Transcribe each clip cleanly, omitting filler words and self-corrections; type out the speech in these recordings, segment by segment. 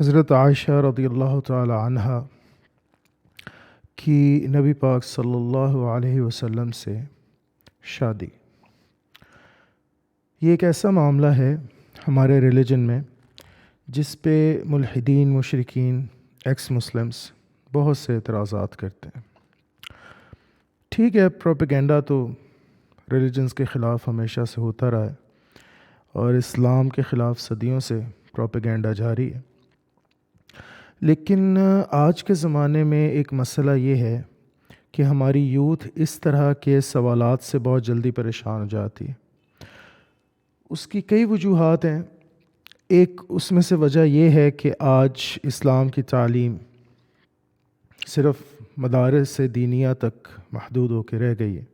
حضرت عائشہ رضی اللہ تعالی عنہا کی نبی پاک صلی اللہ علیہ وسلم سے شادی، یہ ایک ایسا معاملہ ہے ہمارے ریلیجن میں جس پہ ملحدین، مشرکین، ایکس مسلمس بہت سے اعتراضات کرتے ہیں۔ ٹھیک ہے، پروپیگنڈا تو ریلیجنز کے خلاف ہمیشہ سے ہوتا رہا ہے اور اسلام کے خلاف صدیوں سے پروپیگنڈا جاری ہے، لیکن آج کے زمانے میں ایک مسئلہ یہ ہے کہ ہماری یوتھ اس طرح کے سوالات سے بہت جلدی پریشان ہو جاتی ہے۔ اس کی کئی وجوہات ہیں۔ ایک اس میں سے وجہ یہ ہے کہ آج اسلام کی تعلیم صرف مدارس دینیہ تک محدود ہو کے رہ گئی ہے،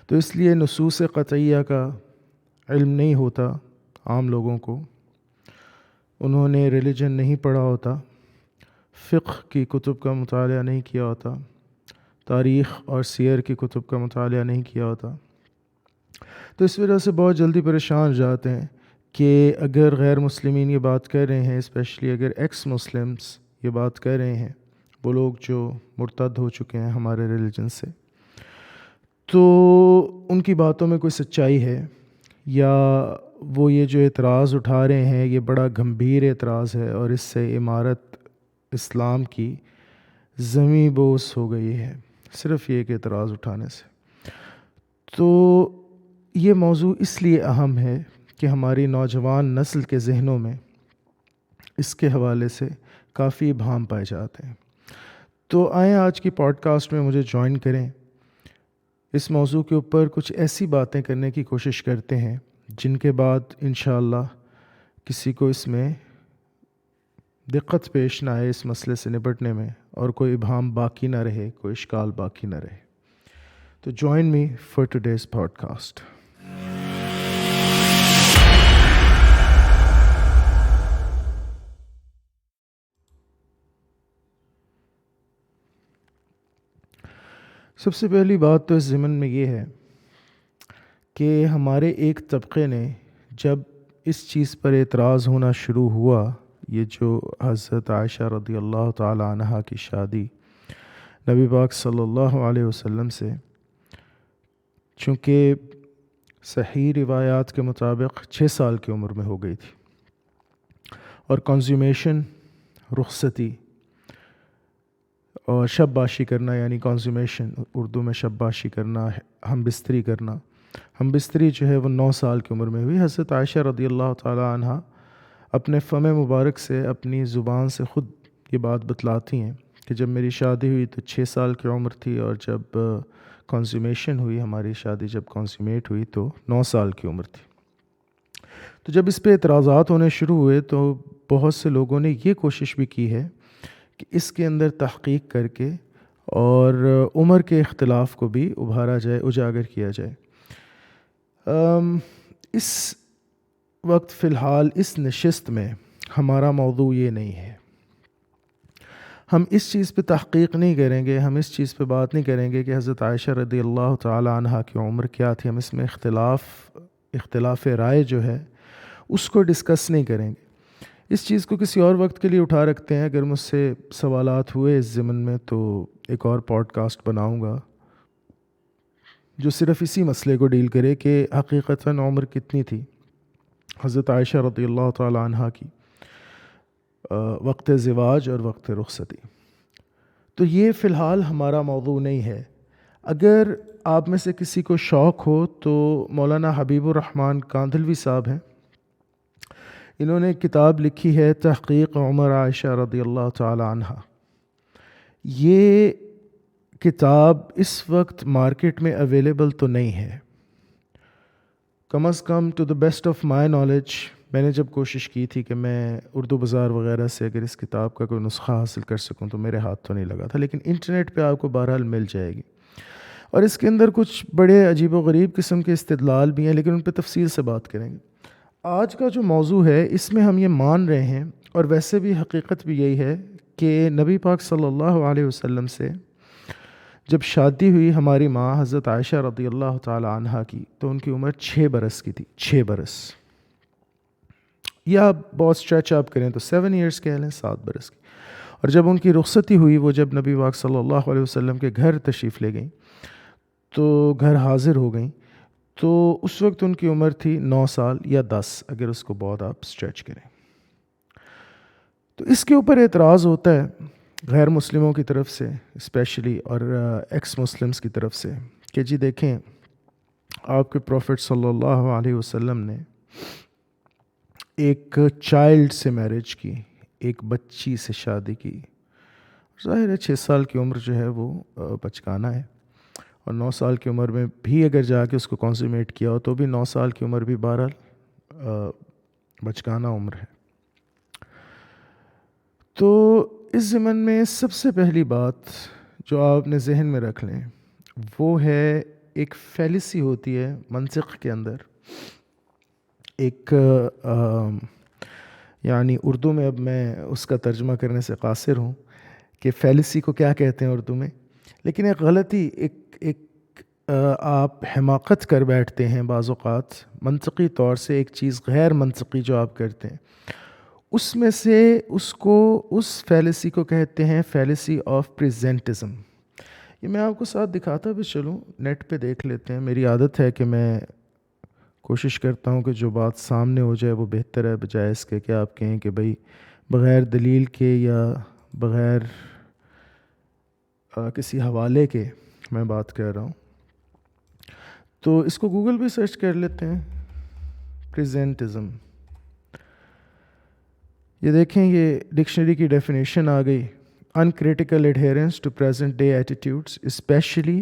تو اس لیے نصوص قطعیہ کا علم نہیں ہوتا عام لوگوں کو، انہوں نے ریلیجن نہیں پڑھا ہوتا، فقہ کی کتب کا مطالعہ نہیں کیا ہوتا، تاریخ اور سیر کی کتب کا مطالعہ نہیں کیا ہوتا، تو اس وجہ سے بہت جلدی پریشان ہو جاتے ہیں کہ اگر غیر مسلمین یہ بات کہہ رہے ہیں، اسپیشلی اگر ایکس مسلمس یہ بات کہہ رہے ہیں، وہ لوگ جو مرتد ہو چکے ہیں ہمارے ریلیجن سے، تو ان کی باتوں میں کوئی سچائی ہے، یا وہ یہ جو اعتراض اٹھا رہے ہیں یہ بڑا گمبھیر اعتراض ہے اور اس سے عمارت اسلام کی زمیں بوس ہو گئی ہے صرف یہ ایک اعتراض اٹھانے سے۔ تو یہ موضوع اس لیے اہم ہے کہ ہماری نوجوان نسل کے ذہنوں میں اس کے حوالے سے کافی ابہام پائے جاتے ہیں۔ تو آئیں آج کی پوڈ کاسٹ میں مجھے جوائن کریں، اس موضوع کے اوپر کچھ ایسی باتیں کرنے کی کوشش کرتے ہیں جن کے بعد انشاءاللہ کسی کو اس میں دقت پیش نہ آئے اس مسئلے سے نپٹنے میں، اور کوئی ابہام باقی نہ رہے، کوئی اشکال باقی نہ رہے۔ تو join me for today's podcast. سب سے پہلی بات تو اس ضمن میں یہ ہے کہ ہمارے ایک طبقے نے جب اس چیز پر اعتراض ہونا شروع ہوا، یہ جو حضرت عائشہ رضی اللہ تعالی عنہا کی شادی نبی پاک صلی اللہ علیہ وسلم سے، چونکہ صحیح روایات کے مطابق 6 سال کی عمر میں ہو گئی تھی، اور کنزیومیشن، رخصتی اور شب باشی کرنا، یعنی کنزیومیشن اردو میں شب باشی کرنا، ہم بستری کرنا، ہم بستری جو ہے وہ 9 سال کی عمر میں ہوئی۔ حضرت عائشہ رضی اللہ تعالی عنہا اپنے فم مبارک سے، اپنی زبان سے خود یہ بات بتلاتی ہیں کہ جب میری شادی ہوئی تو 6 سال کی عمر تھی، اور جب کنزیومیشن ہوئی، ہماری شادی جب کنزیومیٹ ہوئی تو 9 سال کی عمر تھی۔ تو جب اس پہ اعتراضات ہونے شروع ہوئے تو بہت سے لوگوں نے یہ کوشش بھی کی ہے کہ اس کے اندر تحقیق کر کے اور عمر کے اختلاف کو بھی ابھارا جائے، اجاگر کیا جائے۔ اس وقت فی الحال اس نشست میں ہمارا موضوع یہ نہیں ہے، ہم اس چیز پہ تحقیق نہیں کریں گے، ہم اس چیز پہ بات نہیں کریں گے کہ حضرت عائشہ رضی اللہ تعالی عنہا کی عمر کیا تھی، ہم اس میں اختلاف رائے جو ہے اس کو ڈسکس نہیں کریں گے، اس چیز کو کسی اور وقت کے لیے اٹھا رکھتے ہیں۔ اگر مجھ سے سوالات ہوئے اس ضمن میں تو ایک اور پوڈ کاسٹ بناؤں گا جو صرف اسی مسئلے کو ڈیل کرے کہ حقیقتاً عمر کتنی تھی حضرت عائشہ رضی اللہ تعالی عنہا کی وقت زواج اور وقت رخصتی۔ تو یہ فی الحال ہمارا موضوع نہیں ہے۔ اگر آپ میں سے کسی کو شوق ہو تو مولانا حبیب الرحمن کاندھلوی صاحب ہیں، انہوں نے کتاب لکھی ہے تحقیق عمر عائشہ رضی اللہ تعالی عنہا۔ یہ کتاب اس وقت مارکیٹ میں اویلیبل تو نہیں ہے، کم از کم to the best of my knowledge میں نے جب کوشش کی تھی کہ میں اردو بازار وغیرہ سے اگر اس کتاب کا کوئی نسخہ حاصل کر سکوں تو میرے ہاتھ تو نہیں لگا تھا، لیکن انٹرنیٹ پہ آپ کو بہرحال مل جائے گی، اور اس کے اندر کچھ بڑے عجیب و غریب قسم کے استدلال بھی ہیں، لیکن ان پہ تفصیل سے بات کریں گے۔ آج کا جو موضوع ہے اس میں ہم یہ مان رہے ہیں، اور ویسے بھی حقیقت بھی یہی ہے کہ نبی پاک صلی اللہ علیہ وسلم سے جب شادی ہوئی ہماری ماں حضرت عائشہ رضی اللہ تعالی عنہا کی تو ان کی عمر 6 برس کی تھی، 6 برس، یا بہت اسٹریچ آپ کریں تو 7 ایئرس کہہ لیں، 7 برس کی. اور جب ان کی رخصتی ہوئی، وہ جب نبی پاک صلی اللہ علیہ وسلم کے گھر تشریف لے گئیں تو گھر حاضر ہو گئیں، تو اس وقت ان کی عمر تھی 9 سال یا 10، اگر اس کو بہت آپ اسٹریچ کریں. تو اس کے اوپر اعتراض ہوتا ہے غیر مسلموں کی طرف سے اسپیشلی، اور ایکس مسلمس کی طرف سے، کہ جی دیکھیں آپ کے پروفٹ صلی اللہ علیہ وسلم نے ایک چائلڈ سے میرج کی، ایک بچی سے شادی کی. ظاہر ہے 6 سال کی عمر جو ہے وہ بچکانا ہے، اور 9 سال کی عمر میں بھی اگر جا کے اس کو کنسومیٹ کیا ہو تو بھی 9 سال کی عمر بھی بہرحال بچکانا عمر ہے. تو اس ضمن میں سب سے پہلی بات جو آپ نے ذہن میں رکھ لیں وہ ہے ایک فیلیسی ہوتی ہے منطق کے اندر، ایک یعنی اردو میں، اب میں اس کا ترجمہ کرنے سے قاصر ہوں کہ فیلیسی کو کیا کہتے ہیں اردو میں، لیکن ایک غلطی، ایک آپ حماقت کر بیٹھتے ہیں بعض اوقات منطقی طور سے، ایک چیز غیر منطقی جو آپ کرتے ہیں، اس میں سے اس فیلیسی کو کہتے ہیں فیلیسی آف پریزنٹزم. یہ میں آپ کو ساتھ دکھاتا بھی چلوں، نیٹ پہ دیکھ لیتے ہیں. میری عادت ہے کہ میں کوشش کرتا ہوں کہ جو بات سامنے ہو جائے وہ بہتر ہے، بجائے اس کے کہ آپ کہیں کہ بھئی بغیر دلیل کے یا بغیر کسی حوالے کے میں بات کر رہا ہوں. تو اس کو گوگل پہ سرچ کر لیتے ہیں، پریزنٹزم. یہ دیکھیں، یہ ڈکشنری کی ڈیفینیشن آ گئی. Uncritical adherence to present day attitudes, especially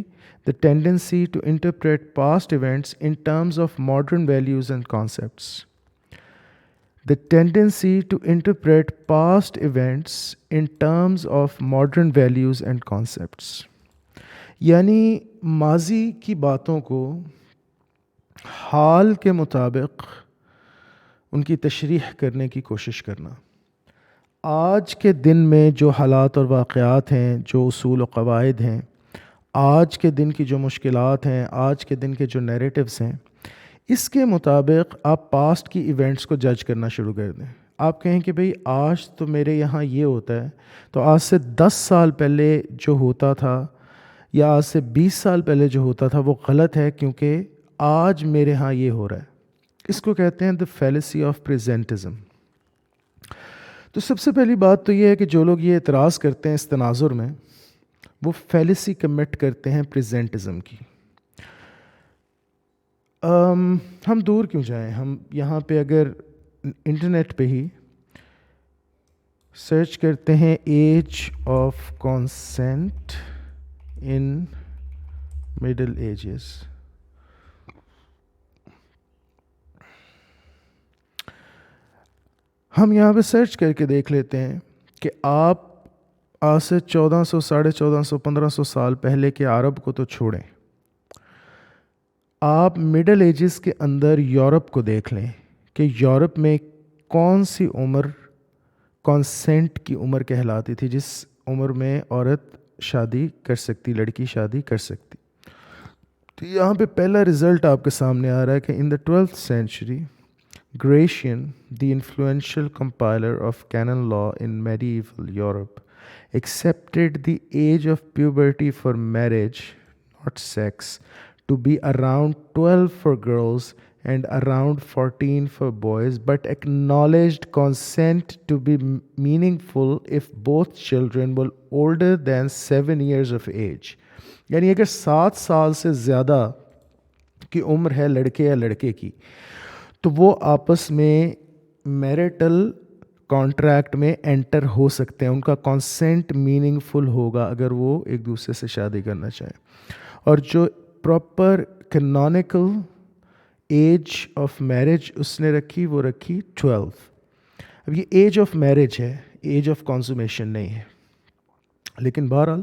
the tendency to interpret past events in terms of modern values and concepts. The tendency to interpret past events in terms of modern values and concepts. یعنی ماضی کی باتوں کو حال کے مطابق ان کی تشریح کرنے کی کوشش کرنا. آج کے دن میں جو حالات اور واقعات ہیں، جو اصول و قواعد ہیں، آج کے دن کی جو مشکلات ہیں، آج کے دن کے جو نیریٹیوز ہیں، اس کے مطابق آپ پاسٹ کی ایونٹس کو جج کرنا شروع کر دیں. آپ کہیں کہ بھئی آج تو میرے یہاں یہ ہوتا ہے، تو آج سے 10 سال پہلے جو ہوتا تھا یا آج سے 20 سال پہلے جو ہوتا تھا وہ غلط ہے، کیونکہ آج میرے ہاں یہ ہو رہا ہے. اس کو کہتے ہیں the fallacy of presentism. تو سب سے پہلی بات تو یہ ہے کہ جو لوگ یہ اعتراض کرتے ہیں اس تناظر میں، وہ فیلیسی کمٹ کرتے ہیں پریزنٹزم کی. ہم دور کیوں جائیں، ہم یہاں پہ اگر انٹرنیٹ پہ ہی سرچ کرتے ہیں age of consent in middle ages, ہم یہاں پہ سرچ کر کے دیکھ لیتے ہیں کہ آپ آج سے 1400، 1450، 1500 سال پہلے کے عرب کو تو چھوڑیں، آپ مڈل ایجز کے اندر یورپ کو دیکھ لیں کہ یورپ میں کون سی عمر کانسینٹ کی عمر کہلاتی تھی، جس عمر میں عورت شادی کر سکتی، لڑکی شادی کر سکتی. تو یہاں پہ پہلا رزلٹ آپ کے سامنے آ رہا ہے کہ in the 12th century Gratian, the influential compiler of canon law in medieval Europe, accepted the age of puberty for marriage, not sex, to be around 12 for girls and around 14 for boys, but acknowledged consent to be meaningful if both children were older than 7 years of age. یعنی اگر 7 سال سے زیادہ کی عمر ہے لڑکے یا لڑکے کی، تو وہ آپس میں میریٹل کانٹریکٹ میں انٹر ہو سکتے ہیں، ان کا کانسینٹ میننگ فل ہوگا اگر وہ ایک دوسرے سے شادی کرنا چاہیں. اور جو proper canonical age of marriage اس نے رکھی، وہ رکھی 12. اب یہ ایج آف میرج ہے، ایج آف کنزومیشن نہیں ہے، لیکن بہرحال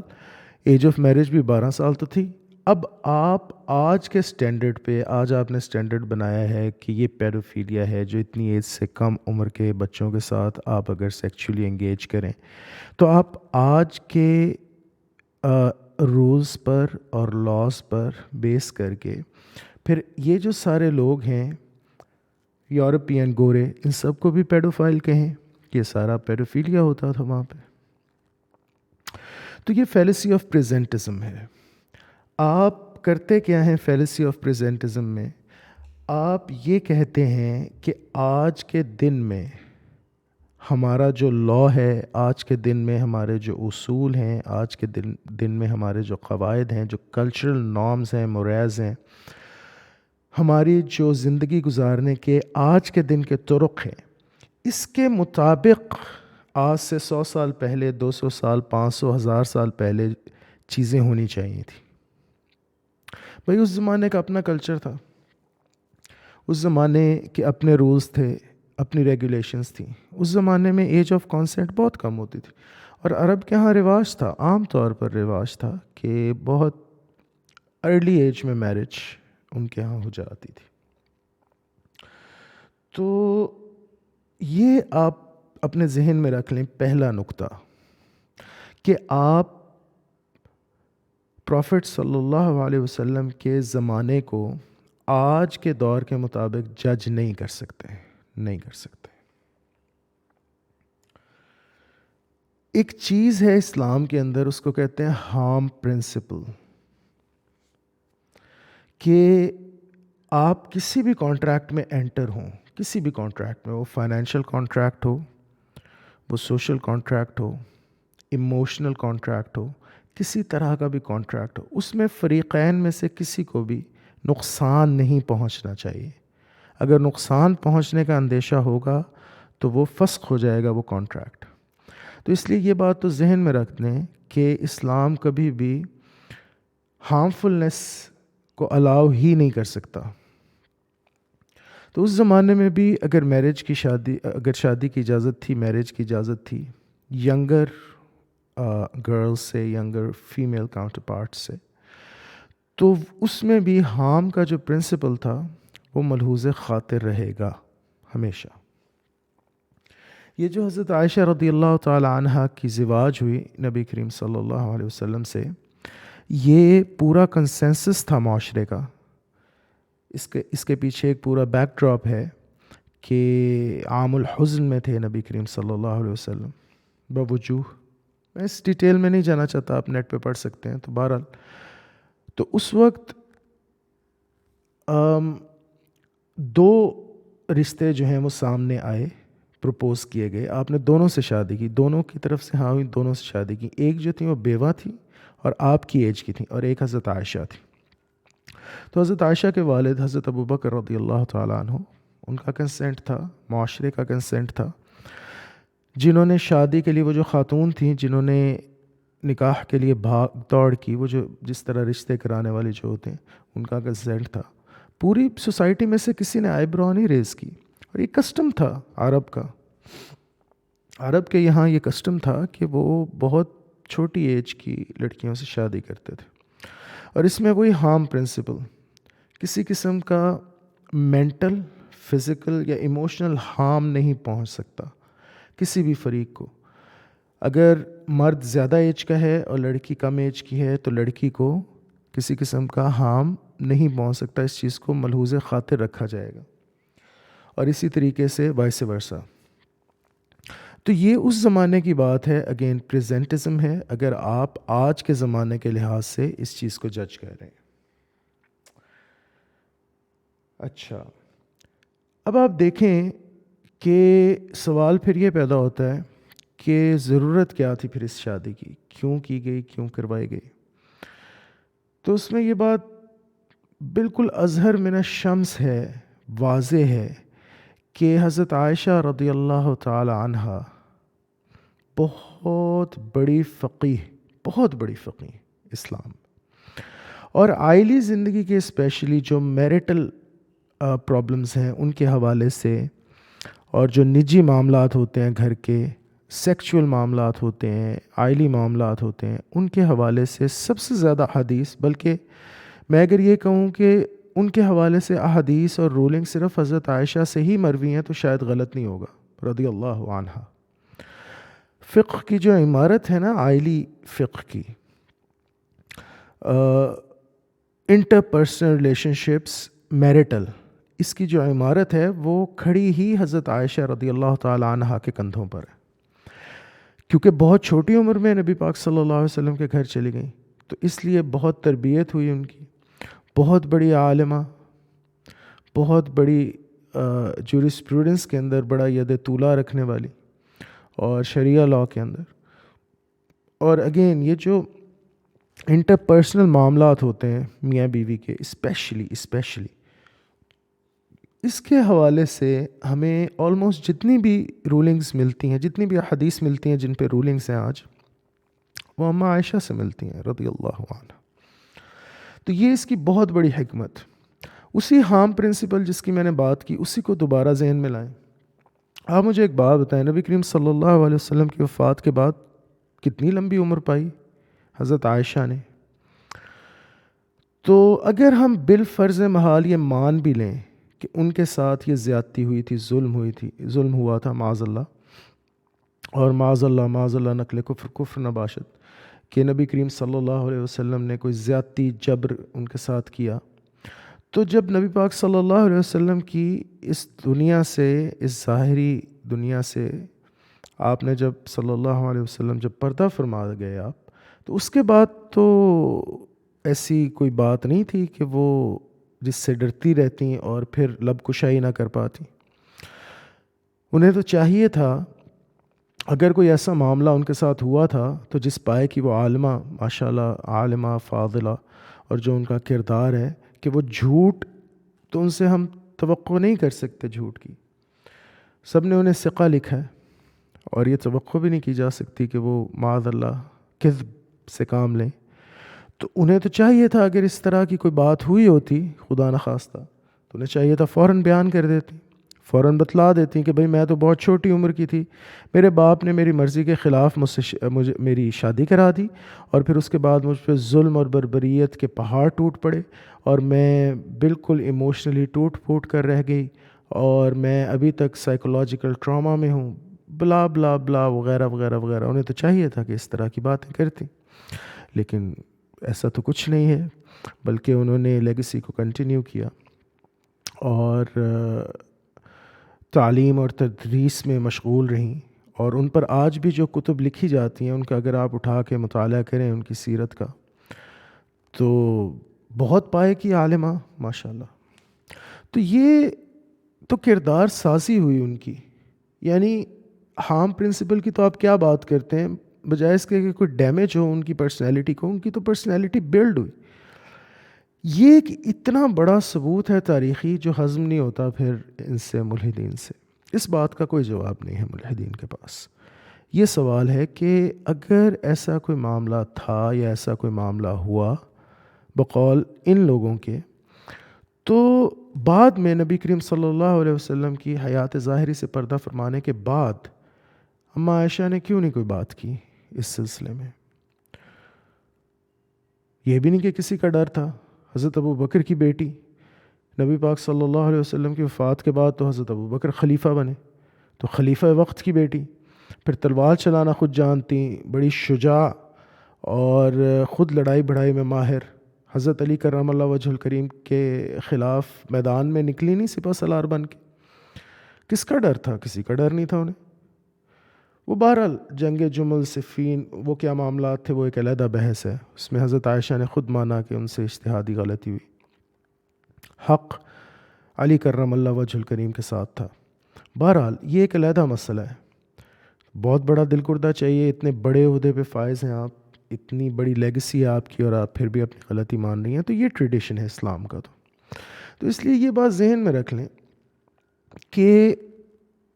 ایج آف میرج بھی 12 سال تو تھی. اب آپ آج کے سٹینڈرڈ پہ، آج آپ نے سٹینڈرڈ بنایا ہے کہ یہ پیڈوفیلیا ہے، جو اتنی ایج سے کم عمر کے بچوں کے ساتھ آپ اگر سیکچولی انگیج کریں، تو آپ آج کے رولز پر اور لاز پر بیس کر کے پھر یہ جو سارے لوگ ہیں یورپین گورے، ان سب کو بھی پیڈوفائل کہیں. یہ سارا پیڈوفیلیا ہوتا تھا وہاں پہ. تو یہ فیلیسی آف پریزنٹزم ہے. آپ کرتے کیا ہیں فیلیسی آف پریزنٹزم میں؟ آپ یہ کہتے ہیں کہ آج کے دن میں ہمارا جو لا ہے، آج کے دن میں ہمارے جو اصول ہیں، آج کے دن میں ہمارے جو قواعد ہیں، جو کلچرل نارمز ہیں، موریز ہیں، ہماری جو زندگی گزارنے کے آج کے دن کے طرق ہیں، اس کے مطابق آج سے 100 سال پہلے، 200 سال، 500، 1000 سال پہلے چیزیں ہونی چاہیے تھیں. بھائی اس زمانے کا اپنا کلچر تھا، اس زمانے کے اپنے رولز تھے، اپنی ریگولیشنز تھیں. اس زمانے میں ایج آف کانسنٹ بہت کم ہوتی تھی، اور عرب کے ہاں رواج تھا، عام طور پر رواج تھا کہ بہت ارلی ایج میں میرج ان کے ہاں ہو جاتی تھی. تو یہ آپ اپنے ذہن میں رکھ لیں پہلا نقطہ، کہ آپ پروفٹ صلی اللہ علیہ وسلم کے زمانے کو آج کے دور کے مطابق جج نہیں کر سکتے، نہیں کر سکتے. ایک چیز ہے اسلام کے اندر، اس کو کہتے ہیں ہارم پرنسپل، کہ آپ کسی بھی کانٹریکٹ میں انٹر ہوں، کسی بھی کانٹریکٹ میں، وہ فائنینشیل کانٹریکٹ ہو، وہ سوشل کانٹریکٹ ہو، ایموشنل کانٹریکٹ ہو، کسی طرح کا بھی کانٹریکٹ ہو، اس میں فریقین میں سے کسی کو بھی نقصان نہیں پہنچنا چاہیے. اگر نقصان پہنچنے کا اندیشہ ہوگا تو وہ فسخ ہو جائے گا وہ کانٹریکٹ. تو اس لیے یہ بات تو ذہن میں رکھ لیں کہ اسلام کبھی بھی ہارمفلنس کو الاؤ ہی نہیں کر سکتا. تو اس زمانے میں بھی اگر شادی کی اجازت تھی، میرج کی اجازت تھی ینگر گرلز سے، ینگر فیمیل کاؤنٹر پارٹ سے، تو اس میں بھی ہارم کا جو پرنسپل تھا وہ ملحوظ خاطر رہے گا ہمیشہ. یہ جو حضرت عائشہ رضی اللہ تعالی عنہ کی زواج ہوئی نبی کریم صلی اللہ علیہ وسلم سے، یہ پورا کنسنسس تھا معاشرے کا. اس کے پیچھے ایک پورا بیک ڈراپ ہے کہ عام الحزن میں تھے نبی کریم صلی اللہ علیہ وسلم بوجوہ. میں اس ڈیٹیل میں نہیں جانا چاہتا، آپ نیٹ پہ پڑھ سکتے ہیں. تو بہرحال تو اس وقت دو رشتے جو ہیں وہ سامنے آئے، پروپوز کیے گئے. آپ نے دونوں سے شادی کی، دونوں کی طرف سے ہاں ہوئی، دونوں سے شادی کی. ایک جو تھی وہ بیوہ تھی اور آپ کی ایج کی تھی، اور ایک حضرت عائشہ تھی. تو حضرت عائشہ کے والد حضرت ابوبکر رضی اللہ تعالیٰ عنہ، ان کا کنسنٹ تھا، معاشرے کا کنسنٹ تھا. جنہوں نے شادی کے لیے، وہ جو خاتون تھیں جنہوں نے نکاح کے لیے بھاگ دوڑ کی، وہ جو جس طرح رشتے کرانے والے جو ہوتے ہیں، ان کا کنسنٹ تھا. پوری سوسائٹی میں سے کسی نے آئی برو نہیں ریز کی. اور یہ کسٹم تھا عرب کا. عرب کے یہاں یہ کسٹم تھا کہ وہ بہت چھوٹی ایج کی لڑکیوں سے شادی کرتے تھے. اور اس میں وہی ہارم پرنسپل، کسی قسم کا مینٹل، فزیکل یا ایموشنل ہارم نہیں پہنچ سکتا کسی بھی فریق کو. اگر مرد زیادہ ایج کا ہے اور لڑکی کم ایج کی ہے تو لڑکی کو کسی قسم کا ہارم نہیں پہنچ سکتا. اس چیز کو ملحوظ خاطر رکھا جائے گا. اور اسی طریقے سے وائس ورسا. تو یہ اس زمانے کی بات ہے، اگین پریزنٹزم ہے، اگر آپ آج کے زمانے کے لحاظ سے اس چیز کو جج کر رہے ہیں. اچھا، اب آپ دیکھیں کہ سوال پھر یہ پیدا ہوتا ہے کہ ضرورت کیا تھی پھر اس شادی کی، کیوں کی گئی، کیوں کروائی گئی. تو اس میں یہ بات بالکل اظہر من الشمس ہے، واضح ہے کہ حضرت عائشہ رضی اللہ تعالی عنہ بہت بڑی فقیہ اسلام، اور آئلی زندگی کے اسپیشلی جو میرٹل پرابلمز ہیں ان کے حوالے سے، اور جو نجی معاملات ہوتے ہیں گھر کے، سیکچول معاملات ہوتے ہیں، آئلی معاملات ہوتے ہیں، ان کے حوالے سے سب سے زیادہ حدیث، بلکہ میں اگر یہ کہوں کہ ان کے حوالے سے احادیث اور رولنگ صرف حضرت عائشہ سے ہی مروی ہیں تو شاید غلط نہیں ہوگا رضی اللہ عنہ. فقہ کی جو عمارت ہے نا، آئلی فقہ کی، interpersonal relationships, marital, اس کی جو عمارت ہے وہ کھڑی ہی حضرت عائشہ رضی اللہ تعالی عنہا کے کندھوں پر ہے، کیونکہ بہت چھوٹی عمر میں نبی پاک صلی اللہ علیہ وسلم کے گھر چلی گئیں، تو اس لیے بہت تربیت ہوئی ان کی، بہت بڑی عالمہ، بہت بڑی جورسپروڈنس کے اندر بڑا ید طولہ رکھنے والی، اور شریعہ لاء کے اندر، اور اگین یہ جو انٹرپرسنل معاملات ہوتے ہیں میاں بیوی کے، اسپیشلی اس کے حوالے سے ہمیں آلموسٹ جتنی بھی رولنگز ملتی ہیں، جتنی بھی حدیث ملتی ہیں جن پہ رولنگز ہیں آج، وہ اماں عائشہ سے ملتی ہیں رضی اللہ عنہ۔ تو یہ اس کی بہت بڑی حکمت، اسی ہارم پرنسپل جس کی میں نے بات کی اسی کو دوبارہ ذہن میں لائیں۔ آپ مجھے ایک بات بتائیں، نبی کریم صلی اللہ علیہ وسلم کی وفات کے بعد کتنی لمبی عمر پائی حضرت عائشہ نے؟ تو اگر ہم بالفرض محال یہ مان بھی لیں کہ ان کے ساتھ یہ زیادتی ہوئی تھی، ظلم ہوا تھا معاذ اللہ، اور معاذ اللہ نقل کفر نباشت، کہ نبی کریم صلی اللہ علیہ وسلم نے کوئی زیادتی جبر ان کے ساتھ کیا، تو جب نبی پاک صلی اللہ علیہ وسلم کی اس دنیا سے، اس ظاہری دنیا سے آپ نے جب صلی اللہ علیہ وسلم جب پردہ فرما گئے آپ، تو اس کے بعد تو ایسی کوئی بات نہیں تھی کہ وہ جس سے ڈرتی رہتی اور پھر لب کشائی نہ کر پاتی۔ انہیں تو چاہیے تھا، اگر کوئی ایسا معاملہ ان کے ساتھ ہوا تھا تو جس پائے کی وہ عالمہ، ماشاءاللہ عالمہ فاضلہ، اور جو ان کا کردار ہے کہ وہ جھوٹ تو ان سے ہم توقع نہیں کر سکتے، جھوٹ کی سب نے انہیں ثقہ لکھا ہے، اور یہ توقع بھی نہیں کی جا سکتی کہ وہ معاذ اللہ کذب سے کام لیں۔ تو انہیں تو چاہیے تھا اگر اس طرح کی کوئی بات ہوئی ہوتی خدا نخواستہ، تو انہیں چاہیے تھا فوراً بیان کر دیتی، فوراً بتلا دیتی کہ بھئی میں تو بہت چھوٹی عمر کی تھی، میرے باپ نے میری مرضی کے خلاف مجھے میری شادی کرا دی، اور پھر اس کے بعد مجھ پہ ظلم اور بربریت کے پہاڑ ٹوٹ پڑے، اور میں بالکل ایموشنلی ٹوٹ پھوٹ کر رہ گئی، اور میں ابھی تک سائیکولوجیکل ٹراما میں ہوں، بلا بلا بلا وغیرہ وغیرہ وغیرہ۔ انہیں تو چاہیے تھا کہ اس طرح کی باتیں کرتی، لیکن ایسا تو کچھ نہیں ہے، بلکہ انہوں نے لیگیسی کو کنٹینیو کیا، اور تعلیم اور تدریس میں مشغول رہیں، اور ان پر آج بھی جو کتب لکھی جاتی ہیں ان کا اگر آپ اٹھا کے مطالعہ کریں ان کی سیرت کا، تو بہت پائے کی عالمہ ماشاءاللہ۔ تو یہ تو کردار سازی ہوئی ان کی، یعنی ہارم پرنسپل کی تو آپ کیا بات کرتے ہیں، بجائے اس کے کہ کوئی ڈیمیج ہو ان کی پرسنالٹی کو، ان کی تو پرسنالٹی بلڈ ہوئی۔ یہ ایک اتنا بڑا ثبوت ہے تاریخی جو ہضم نہیں ہوتا پھر ان سے، ملحدین سے۔ اس بات کا کوئی جواب نہیں ہے ملحدین کے پاس۔ یہ سوال ہے کہ اگر ایسا کوئی معاملہ تھا یا ایسا کوئی معاملہ ہوا بقول ان لوگوں کے، تو بعد میں نبی کریم صلی اللہ علیہ وسلم کی حیات ظاہری سے پردہ فرمانے کے بعد اماں عائشہ نے کیوں نہیں کوئی بات کی اس سلسلے میں؟ یہ بھی نہیں کہ کسی کا ڈر تھا۔ حضرت ابو بکر کی بیٹی، نبی پاک صلی اللہ علیہ وسلم کی وفات کے بعد تو حضرت ابو بکر خلیفہ بنے، تو خلیفہ وقت کی بیٹی، پھر تلوار چلانا خود جانتی، بڑی شجاع اور خود لڑائی بڑھائی میں ماہر، حضرت علی کرم اللہ وجہ الکریم کے خلاف میدان میں نکلی نہیں سپہ سالار بن کے۔ کس کا ڈر تھا؟ کسی کا ڈر نہیں تھا انہیں۔ وہ بہرحال جنگ جمل صفین وہ کیا معاملات تھے وہ ایک علیحدہ بحث ہے، اس میں حضرت عائشہ نے خود مانا کہ ان سے اجتہادی غلطی ہوئی، حق علی کرم اللہ وجہ الکریم کے ساتھ تھا۔ بہرحال یہ ایک علیحدہ مسئلہ ہے، بہت بڑا دل کردہ چاہیے، اتنے بڑے عہدے پہ فائز ہیں آپ، اتنی بڑی لیگسی ہے آپ کی، اور آپ پھر بھی اپنی غلطی مان رہی ہیں، تو یہ ٹریڈیشن ہے اسلام کا۔ تو اس لیے یہ بات ذہن میں رکھ لیں کہ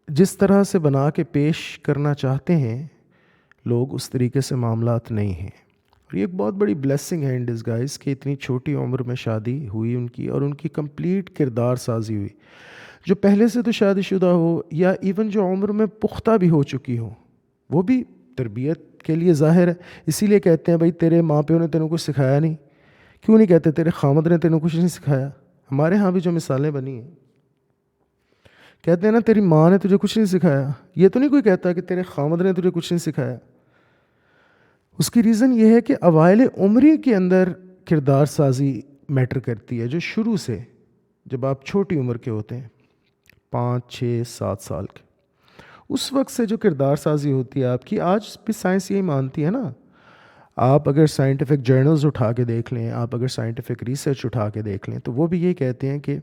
جس طرح سے بنا کے پیش کرنا چاہتے ہیں لوگ، اس طریقے سے معاملات نہیں ہیں، اور یہ ایک بہت بڑی بلیسنگ ہے ان ڈسگائز کہ اتنی چھوٹی عمر میں شادی ہوئی ان کی، اور ان کی کمپلیٹ کردار سازی ہوئی۔ جو پہلے سے تو شادی شدہ ہو، یا ایون جو عمر میں پختہ بھی ہو چکی ہو، وہ بھی تربیت کے لیے ظاہر ہے۔ اسی لیے کہتے ہیں بھائی تیرے ماں پیو نے تینوں کچھ سکھایا نہیں، کیوں نہیں کہتے تیرے خامد نے تینوں کچھ نہیں سکھایا؟ ہمارے ہاں بھی جو مثالیں بنی ہیں، کہتے ہیں نا تیری ماں نے تجھے کچھ نہیں سکھایا، یہ تو نہیں کوئی کہتا کہ تیرے خامد نے تجھے کچھ نہیں سکھایا۔ اس کی ریزن یہ ہے کہ اوائل عمری کے اندر کردار سازی میٹر کرتی ہے، جو شروع سے جب آپ چھوٹی عمر کے ہوتے ہیں 5 6 7 سال کے، اس وقت سے جو کردار سازی ہوتی ہے آپ کی، آج بھی سائنس یہی مانتی ہے نا. آپ اگر سائنٹیفک جرنلز اٹھا کے دیکھ لیں، آپ اگر سائنٹیفک ریسرچ اٹھا کے دیکھ لیں، تو وہ بھی یہ کہتے ہیں کہ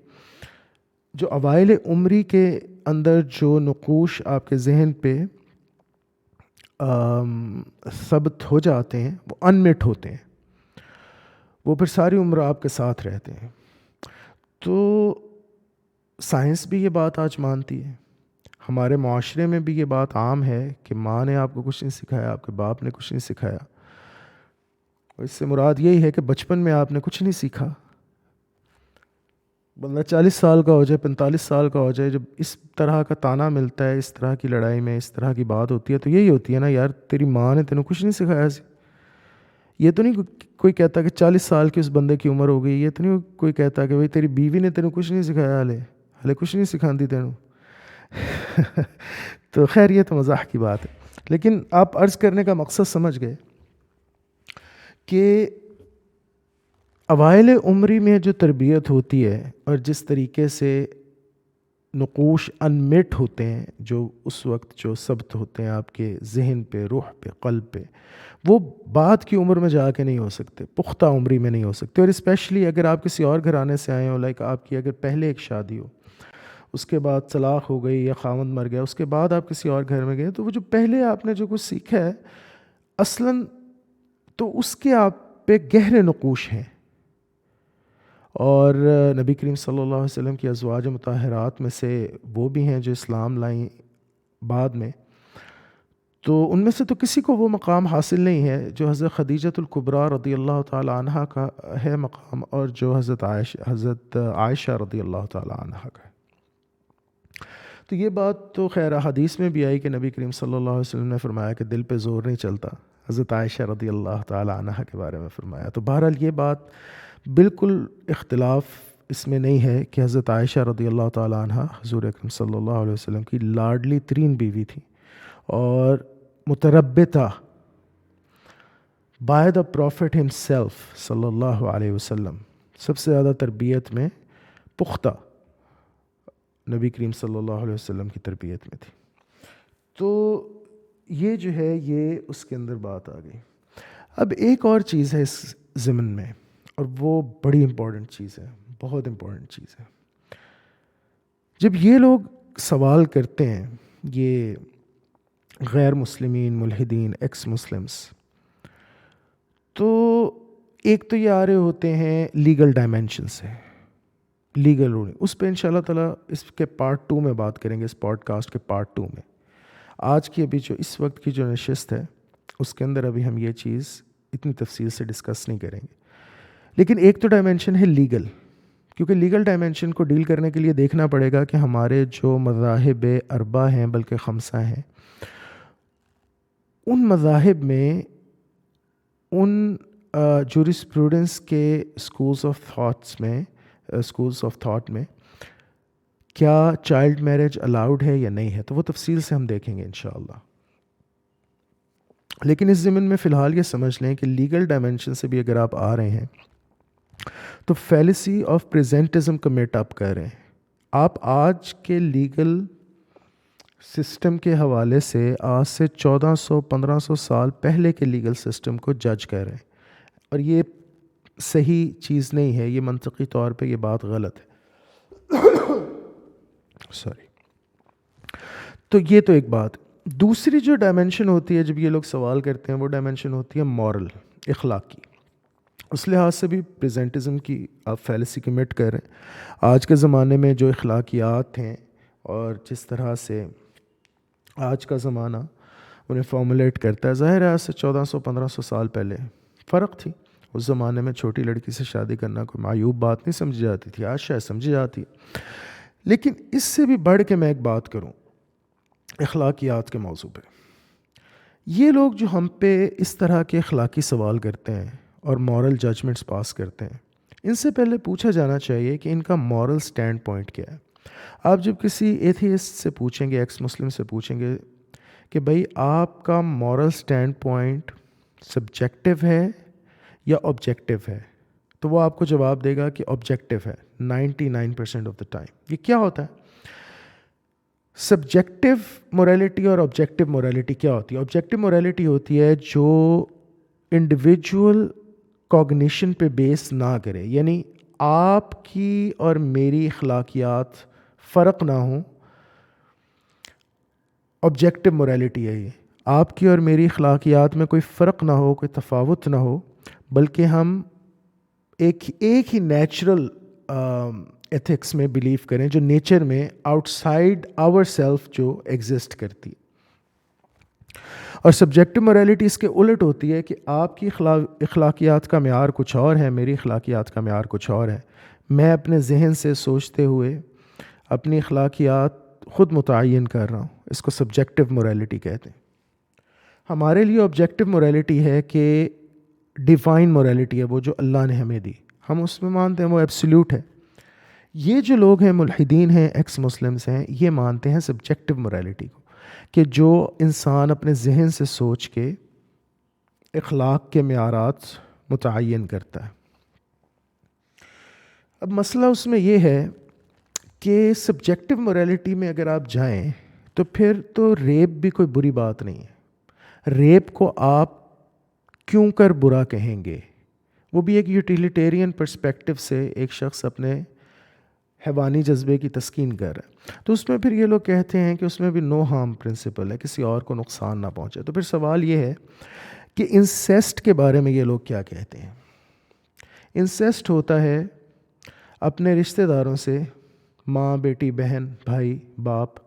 جو اوائل عمری کے اندر جو نقوش آپ کے ذہن پہ ثبت ہو جاتے ہیں وہ انمٹ ہوتے ہیں، وہ پھر ساری عمر آپ کے ساتھ رہتے ہیں. تو سائنس بھی یہ بات آج مانتی ہے، ہمارے معاشرے میں بھی یہ بات عام ہے کہ ماں نے آپ کو کچھ نہیں سکھایا، آپ کے باپ نے کچھ نہیں سکھایا. اور اس سے مراد یہی ہے کہ بچپن میں آپ نے کچھ نہیں سیکھا. بندہ 40 سال کا ہو جائے، 45 سال کا ہو جائے، جب اس طرح کا تانا ملتا ہے، اس طرح کی لڑائی میں اس طرح کی بات ہوتی ہے، تو یہی ہوتی ہے نا یار، تیری ماں نے تینوں کچھ نہیں سکھایا سی. یہ تو نہیں کوئی کہتا کہ 40 سال کی اس بندے کی عمر ہو گئی، یہ تو نہیں کوئی کہتا کہ بھائی تیری بیوی نے تینوں کچھ نہیں سکھایا، ہلے کچھ نہیں سکھاندی تینوں. تو خیر یہ تو مزاح کی بات ہے، لیکن آپ عرض کرنے کا مقصد سمجھ گئے کہ اوائل عمری میں جو تربیت ہوتی ہے اور جس طریقے سے نقوش انمٹ ہوتے ہیں، جو اس وقت جو ثبت ہوتے ہیں آپ کے ذہن پہ، روح پہ، قلب پہ، وہ بعد کی عمر میں جا کے نہیں ہو سکتے، پختہ عمری میں نہیں ہو سکتے. اور اسپیشلی اگر آپ کسی اور گھرانے سے آئے ہوں، لائک آپ کی اگر پہلے ایک شادی ہو، اس کے بعد طلاق ہو گئی یا خاوند مر گیا، اس کے بعد آپ کسی اور گھر میں گئے، تو وہ جو پہلے آپ نے جو کچھ سیکھا ہے اصلاً تو اس کے آپ پہ گہرے نقوش ہیں. اور نبی کریم صلی اللہ علیہ وسلم کی ازواج مطہرات میں سے وہ بھی ہیں جو اسلام لائیں بعد میں، تو ان میں سے تو کسی کو وہ مقام حاصل نہیں ہے جو حضرت خدیجۃ الکبریٰ رضی اللہ تعالی عنہا کا ہے مقام، اور جو حضرت عائشہ رضی اللہ تعالی عنہا کا ہے. تو یہ بات تو خیر حدیث میں بھی آئی کہ نبی کریم صلی اللہ علیہ وسلم نے فرمایا کہ دل پہ زور نہیں چلتا، حضرت عائشہ رضی اللہ تعالی عنہا کے بارے میں فرمایا. تو بہرحال یہ بات بالکل اختلاف اس میں نہیں ہے کہ حضرت عائشہ رضی اللہ تعالی عنہا حضور اکرم صلی اللہ علیہ وسلم کی لاڈلی ترین بیوی تھی، اور متربتہ بائی دا پروفٹ ہمسیلف صلی اللہ علیہ وسلم، سب سے زیادہ تربیت میں پختہ نبی کریم صلی اللہ علیہ وسلم کی تربیت میں تھی. تو یہ جو ہے یہ اس کے اندر بات آ گئی. اب ایک اور چیز ہے اس ضمن میں، اور وہ بڑی امپورٹنٹ چیز ہے، بہت امپورٹنٹ چیز ہے. جب یہ لوگ سوال کرتے ہیں، یہ غیر مسلمین، ملحدین، ایکس مسلمس، تو ایک تو یہ آ رہے ہوتے ہیں لیگل ڈائمینشن سے، لیگل رولنگ. اس پہ انشاءاللہ تعالیٰ اس کے پارٹ 2 میں بات کریں گے، اس پوڈ کاسٹ کے پارٹ 2 میں. آج کی ابھی جو اس وقت کی جو نشست ہے اس کے اندر ابھی ہم یہ چیز اتنی تفصیل سے ڈسکس نہیں کریں گے. لیکن ایک تو ڈائمینشن ہے لیگل، کیونکہ لیگل ڈائمینشن کو ڈیل کرنے کے لیے دیکھنا پڑے گا کہ ہمارے جو مذاہب اربع ہیں، بلکہ خمسہ ہیں، ان مذاہب میں، ان جورسپروڈنس کے اسکولس آف تھاٹ میں کیا چائلڈ میرج الاؤڈ ہے یا نہیں ہے. تو وہ تفصیل سے ہم دیکھیں گے انشاءاللہ. لیکن اس ضمن میں فی الحال یہ سمجھ لیں کہ لیگل ڈائمینشن سے بھی اگر آپ آ رہے ہیں تو فیلیسی آف پریزنٹزم کا میٹ اپ کر رہے ہیں. آپ آج کے لیگل سسٹم کے حوالے سے آج سے 1400-1500 سال پہلے کے لیگل سسٹم کو جج کر رہے ہیں، اور یہ صحیح چیز نہیں ہے، یہ منطقی طور پہ یہ بات غلط ہے. سوری. تو یہ تو ایک بات. دوسری جو ڈائمینشن ہوتی ہے جب یہ لوگ سوال کرتے ہیں، وہ ڈائمینشن ہوتی ہے مورل، اخلاقی. اس لحاظ سے بھی پریزنٹزم کی آپ فیلیسی کمٹ کر رہے ہیں. آج کے زمانے میں جو اخلاقیات ہیں اور جس طرح سے آج کا زمانہ انہیں فارمولیٹ کرتا ہے، ظاہر ہے آج سے 1400-1500 سال پہلے فرق تھی. اس زمانے میں چھوٹی لڑکی سے شادی کرنا کوئی معیوب بات نہیں سمجھی جاتی تھی، آج شاید سمجھی جاتی ہے. لیکن اس سے بھی بڑھ کے میں ایک بات کروں اخلاقیات کے موضوع پہ. یہ لوگ جو ہم پہ اس طرح کے اخلاقی سوال کرتے ہیں اور مورل ججمنٹس پاس کرتے ہیں، ان سے پہلے پوچھا جانا چاہیے کہ ان کا مورل سٹینڈ پوائنٹ کیا ہے. آپ جب کسی ایتھیسٹ سے پوچھیں گے، ایکس مسلم سے پوچھیں گے کہ بھائی آپ کا مورل سٹینڈ پوائنٹ سبجیکٹیو ہے یا آبجیکٹیو ہے، تو وہ آپ کو جواب دے گا کہ آبجیکٹیو ہے، 99% آف دا ٹائم. یہ کیا ہوتا ہے؟ سبجیکٹو مورالٹی اور آبجیکٹو مورالٹی کیا ہوتی ہے؟ آبجیکٹو مورالٹی ہوتی ہے جو انڈیویجول کوگنیشن پہ بیس نہ کرے، یعنی آپ کی اور میری اخلاقیات فرق نہ ہوں. آبجیکٹو مورالٹی ہے یہ. آپ کی اور میری اخلاقیات میں کوئی فرق نہ ہو، کوئی تفاوت نہ ہو، بلکہ ہم ایک ہی نیچرل ایتھکس میں بلیو کریں جو نیچر میں آؤٹ سائڈ آور سیلف جو ایگزسٹ کرتی ہے. اور سبجیکٹو مورالٹی اس کے الٹ ہوتی ہے کہ آپ کی اخلاقیات کا معیار کچھ اور ہے، میری اخلاقیات کا معیار کچھ اور ہے. میں اپنے ذہن سے سوچتے ہوئے اپنی اخلاقیات خود متعین کر رہا ہوں. اس کو سبجیکٹو مورالٹی کہتے ہیں. ہمارے لیے آبجیکٹو مورالٹی ہے کہ ڈیوائن مورالٹی ہے، وہ جو اللہ نے ہمیں دی، ہم اس میں مانتے ہیں وہ ایبسلیوٹ ہے. یہ جو لوگ ہیں ملحدین ہیں، ایکس مسلمس ہیں، یہ مانتے ہیں سبجیکٹو مورالٹی کو، کہ جو انسان اپنے ذہن سے سوچ کے اخلاق کے معیارات متعین کرتا ہے. اب مسئلہ اس میں یہ ہے کہ سبجیکٹو مورالٹی میں اگر آپ جائیں تو پھر تو ریپ بھی کوئی بری بات نہیں ہے. ریپ کو آپ کیوں کر برا کہیں گے؟ وہ بھی ایک یوٹیلیٹیرین پرسپیکٹو سے ایک شخص اپنے حیوانی جذبے کی تسکین کر رہا ہے. تو اس میں پھر یہ لوگ کہتے ہیں کہ اس میں بھی نو ہارم پرنسپل ہے، کسی اور کو نقصان نہ پہنچے. تو پھر سوال یہ ہے کہ انسیسٹ کے بارے میں یہ لوگ کیا کہتے ہیں؟ انسیسٹ ہوتا ہے اپنے رشتہ داروں سے، ماں، بیٹی، بہن، بھائی، باپ،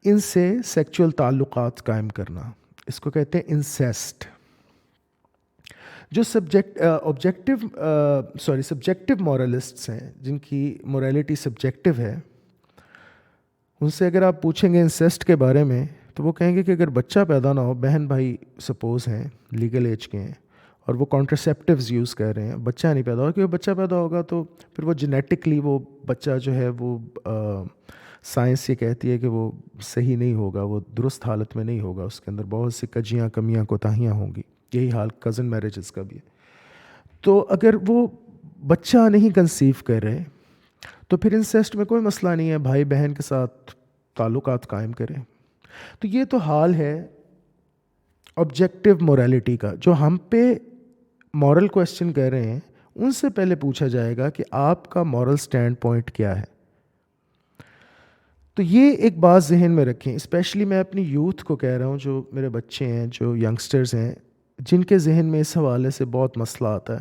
ان سے سیکچول تعلقات قائم کرنا. اس کو کہتے ہیں انسیسٹ. جو سبجیکٹو مورالسٹس ہیں، جن کی مورالٹی سبجیکٹو ہے، ان سے اگر آپ پوچھیں گے انسیسٹ کے بارے میں تو وہ کہیں گے کہ اگر بچہ پیدا نہ ہو، بہن بھائی سپوز ہیں، لیگل ایج کے ہیں، اور وہ کانٹرسیپٹیوز یوز کر رہے ہیں، بچہ نہیں پیدا ہوا، کیونکہ بچہ پیدا ہوگا تو پھر وہ جینیٹکلی وہ بچہ جو ہے وہ سائنس یہ کہتی ہے کہ وہ صحیح نہیں ہوگا، وہ درست حالت میں نہیں ہوگا، اس کے اندر بہت سی کجیاں، کمیاں، کوتاہیاں ہوں گی. یہی حال کزن میرجز کا بھی ہے. تو اگر وہ بچہ نہیں کنسیو کر رہے تو پھر انسیسٹ میں کوئی مسئلہ نہیں ہے، بھائی بہن کے ساتھ تعلقات قائم کریں. تو یہ تو حال ہے آبجیکٹو مورالٹی کا. جو ہم پہ مورل کویسچن کر رہے ہیں ان سے پہلے پوچھا جائے گا کہ آپ کا مورل سٹینڈ پوائنٹ کیا ہے. تو یہ ایک بات ذہن میں رکھیں، اسپیشلی میں اپنی یوتھ کو کہہ رہا ہوں، جو میرے بچے ہیں، جو ینگسٹرز ہیں، جن کے ذہن میں اس حوالے سے بہت مسئلہ آتا ہے.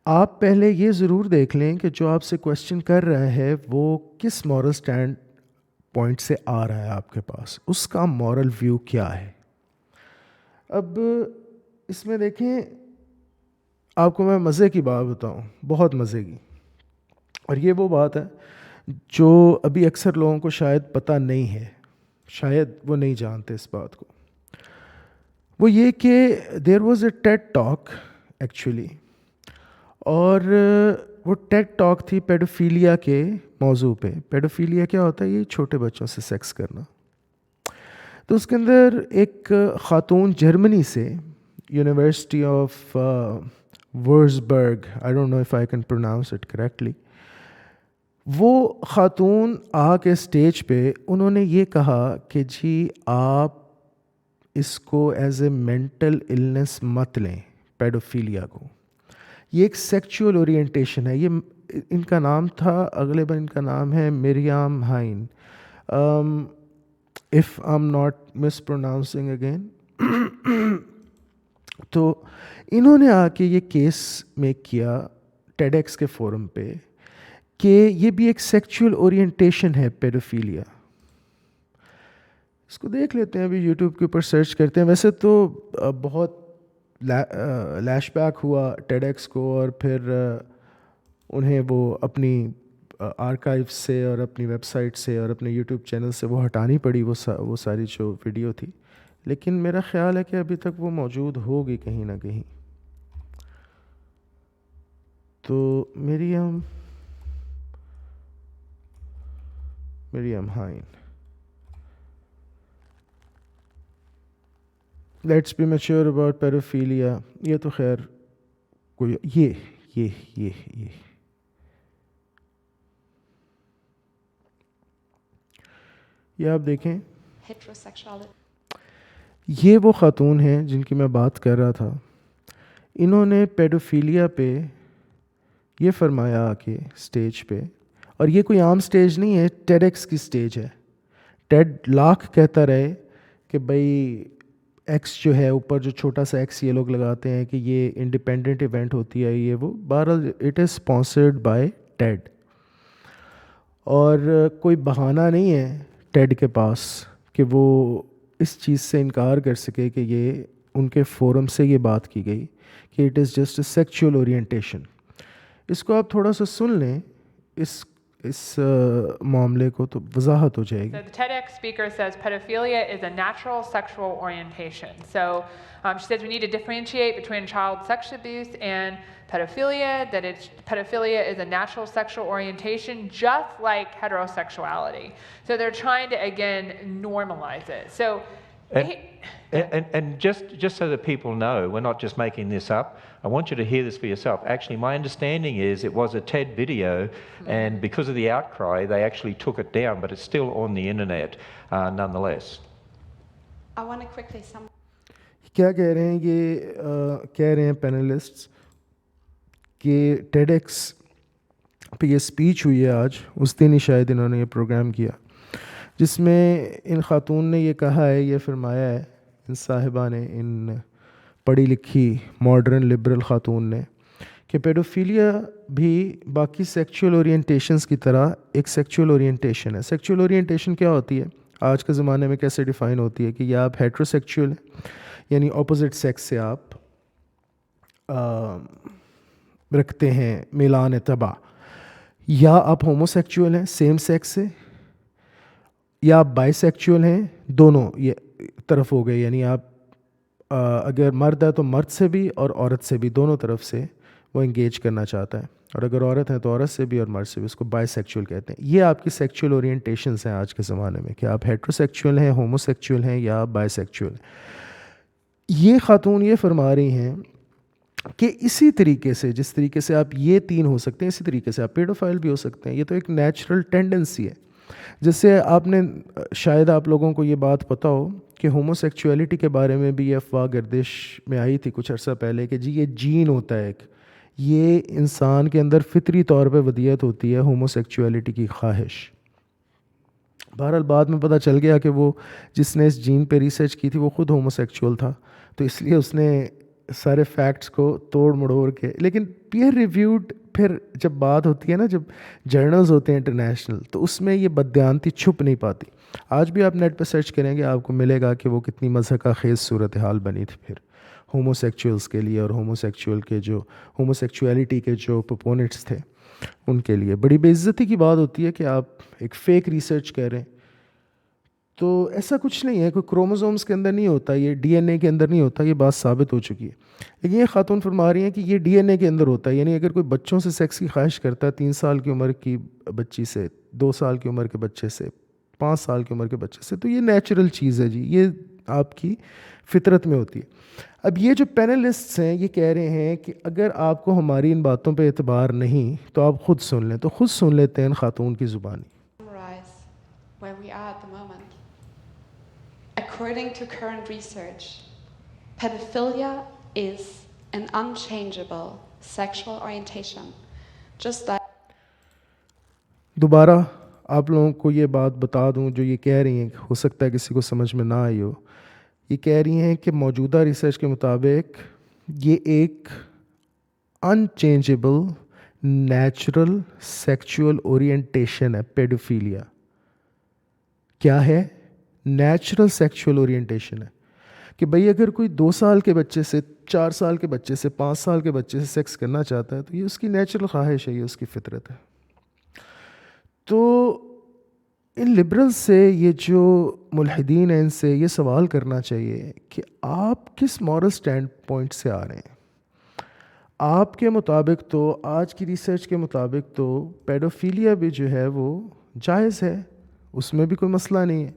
آپ پہلے یہ ضرور دیکھ لیں کہ جو آپ سے کویسچن کر رہا ہے وہ کس مورل سٹینڈ پوائنٹ سے آ رہا ہے آپ کے پاس، اس کا مورل ویو کیا ہے. اب اس میں دیکھیں، آپ کو میں مزے کی بات بتاؤں، بہت مزے کی، اور یہ وہ بات ہے جو ابھی اکثر لوگوں کو شاید پتہ نہیں ہے، شاید وہ نہیں جانتے اس بات کو. وہ یہ کہ there was a TED talk actually, اور وہ ٹیڈ ٹاک تھی پیڈوفیلیا کے موضوع پہ. پیڈوفیلیا کیا ہوتا ہے؟ یہ چھوٹے بچوں سے سیکس کرنا. تو اس کے اندر ایک خاتون جرمنی سے، university of Wurzburg, I don't know if I can pronounce it correctly, وہ خاتون آ کے اسٹیج پہ انہوں نے یہ کہا کہ جی آپ اس کو ایز اے مینٹل النس مت لیں، پیڈوفیلیا کو. یہ ایک سیکچول اورینٹیشن ہے. یہ ان کا نام تھا، غالباً ان کا نام ہے میریام ہائن، if I'm not mispronouncing again. تو انہوں نے آ کے یہ کیس میک کیا ٹیڈ ایکس کے فورم پہ کہ یہ بھی ایک سیکچول اورینٹیشن ہے پیڈوفیلیا. اس کو دیکھ لیتے ہیں، ابھی یوٹیوب کے اوپر سرچ کرتے ہیں. ویسے تو بہت لیش بیک ہوا ٹیڈ ایکس کو، اور پھر انہیں وہ اپنی آرکائیو سے اور اپنی ویب سائٹ سے اور اپنے یوٹیوب چینل سے وہ ہٹانی پڑی وہ ساری جو ویڈیو تھی. لیکن میرا خیال ہے کہ ابھی تک وہ موجود ہوگی کہیں نہ کہیں. تو Mirjam Heine, let's be mature about paedophilia. یہ تو خیر کوئی یہ یہ آپ دیکھیں، heterosexuality. یہ وہ خاتون ہیں جن کی میں بات کر رہا تھا. انہوں نے پیڈوفیلیا پہ یہ فرمایا آ کے اسٹیج پہ، اور یہ کوئی عام اسٹیج نہیں ہے، ٹیڈ ایکس کی اسٹیج ہے. ٹیڈ لاکھ کہتا رہے کہ بھائی ایکس جو ہے اوپر جو چھوٹا سا ایکس یہ لوگ لگاتے ہیں کہ یہ انڈیپینڈنٹ ایونٹ ہوتی ہے، یہ وہ، بہرحال اٹ از اسپانسرڈ بائی ٹیڈ. اور کوئی بہانہ نہیں ہے ٹیڈ کے پاس کہ وہ اس چیز سے انکار کر سکے کہ یہ ان کے فورم سے یہ بات کی گئی کہ it is just a sexual orientation. اس کو آپ تھوڑا سا سن لیں، اس معاملے کو تو وضاحت ہو جائے گی. So the TEDx speaker says pedophilia is a natural sexual orientation. So she says we need to differentiate between child sex abuse and pedophilia, that pedophilia is a natural sexual orientation just like heterosexuality. So they're trying to, again, normalize it. So And just so that people know, we're not just making this up. I want you to hear this for yourself. Actually, my understanding is it was a TED video, and because of the outcry, they actually took it down, but it's still on the internet nonetheless. I want to quickly sum. کیا کہہ رہے ہیں یہ کہہ رہے ہیں پینلسٹس کہ ٹیڈ x پہ یہ اسپیچ ہوئی ہے آج، اس دن ہی شاید انہوں نے یہ پروگرام کیا، جس میں ان خاتون نے یہ کہا ہے، یہ فرمایا ہے ان صاحبہ نے، ان پڑھی لکھی ماڈرن لبرل خاتون نے، کہ پیڈوفیلیا بھی باقی سیکچول اورینٹیشنز کی طرح ایک سیکچول اورینٹیشن ہے. سیکچول اورینٹیشن کیا ہوتی ہے آج کے زمانے میں، کیسے ڈیفائن ہوتی ہے کہ یا آپ ہیٹروسیکچول ہیں یعنی اپوزٹ سیکس سے آپ رکھتے ہیں میلان طبع، یا آپ ہوموسیکچول ہیں سیم سیکس سے، یا آپ بائی سیکچول ہیں، دونوں یہ طرف ہو گئے، یعنی آپ اگر مرد ہے تو مرد سے بھی اور عورت سے بھی، دونوں طرف سے وہ انگیج کرنا چاہتا ہے، اور اگر عورت ہے تو عورت سے بھی اور مرد سے بھی. اس کو بائی سیکچول کہتے ہیں. یہ آپ کی سیکچول اورینٹیشنز ہیں آج کے زمانے میں، کہ آپ ہیٹروسیکچول ہیں، ہوموسیکچول ہیں، یا آپ بائی سیکچول ہیں. یہ خاتون یہ فرما رہی ہیں کہ اسی طریقے سے، جس طریقے سے آپ یہ تین ہو سکتے ہیں، اسی طریقے سے آپ پیڈوفائل بھی ہو سکتے ہیں. یہ تو ایک نیچرل ٹینڈنسی ہے. جس سے آپ نے شاید آپ لوگوں کو یہ بات پتہ ہو کہ ہوموسیکچولیٹی کے بارے میں بھی یہ افواہ گردش میں آئی تھی کچھ عرصہ پہلے کہ جی یہ جین ہوتا ہے ایک، یہ انسان کے اندر فطری طور پہ ودیت ہوتی ہے ہوموسیکچولیٹی کی خواہش. بہرحال بعد میں پتہ چل گیا کہ وہ جس نے اس جین پہ ریسرچ کی تھی وہ خود ہوموسیکچول تھا، تو اس لیے اس نے سارے فیکٹس کو توڑ مڑوڑ کے، لیکن پیئر ریویوڈ پھر جب بات ہوتی ہے نا، جب جرنلز ہوتے ہیں انٹرنیشنل، تو اس میں یہ بددیانتی چھپ نہیں پاتی. آج بھی آپ نیٹ پہ سرچ کریں گے آپ کو ملے گا کہ وہ کتنی مضحکہ خیز صورتحال بنی تھی پھر ہوموسیکچولز کے لیے، اور ہوموسیکچولیٹی کے جو پروپوننٹس تھے ان کے لیے. بڑی بے عزتی کی بات ہوتی ہے کہ آپ ایک فیک ریسرچ کر رہے ہیں. تو ایسا کچھ نہیں ہے، کوئی کروموزومز کے اندر نہیں ہوتا، یہ ڈی این اے کے اندر نہیں ہوتا، یہ بات ثابت ہو چکی ہے. لیکن یہ خاتون فرما رہی ہیں کہ یہ ڈی این اے کے اندر ہوتا ہے، یعنی اگر کوئی بچوں سے سیکس کی خواہش کرتا ہے، 3 سال کی عمر کی بچی سے، 2 سال کی عمر کے بچے سے، 5 سال کی عمر کے بچے سے، تو یہ نیچرل چیز ہے جی، یہ آپ کی فطرت میں ہوتی ہے. اب یہ جو پینلسٹس ہیں یہ کہہ رہے ہیں کہ اگر آپ کو ہماری ان باتوں پہ اعتبار نہیں تو آپ خود سن لیں. تو خود سن لیتے ہیں ان خاتون کی زبانی. Summarize where we are at the moment. According to current research, pedophilia is an unchangeable sexual orientation, just like. دوبارہ آپ لوگوں کو یہ بات بتا دوں جو یہ کہہ رہی ہیں، ہو سکتا ہے کسی کو سمجھ میں نہ آئی ہو. یہ کہہ رہی ہیں کہ موجودہ ریسرچ کے مطابق یہ ایک انچینجبل نیچرل سیکچول اورینٹیشن ہے. پیڈوفیلیا کیا ہے؟ نیچرل سیکچول اورینٹیشن ہے کہ بھئی اگر کوئی 2 سال کے بچے سے، 4 سال کے بچے سے، 5 سال کے بچے سے سیکس کرنا چاہتا ہے تو یہ اس کی نیچرل خواہش ہے، یہ اس کی فطرت ہے. تو ان لبرل سے، یہ جو ملحدین ہیں، ان سے یہ سوال کرنا چاہیے کہ آپ کس مورل سٹینڈ پوائنٹ سے آ رہے ہیں. آپ کے مطابق تو، آج کی ریسرچ کے مطابق تو پیڈوفیلیا بھی جو ہے وہ جائز ہے، اس میں بھی کوئی مسئلہ نہیں ہے،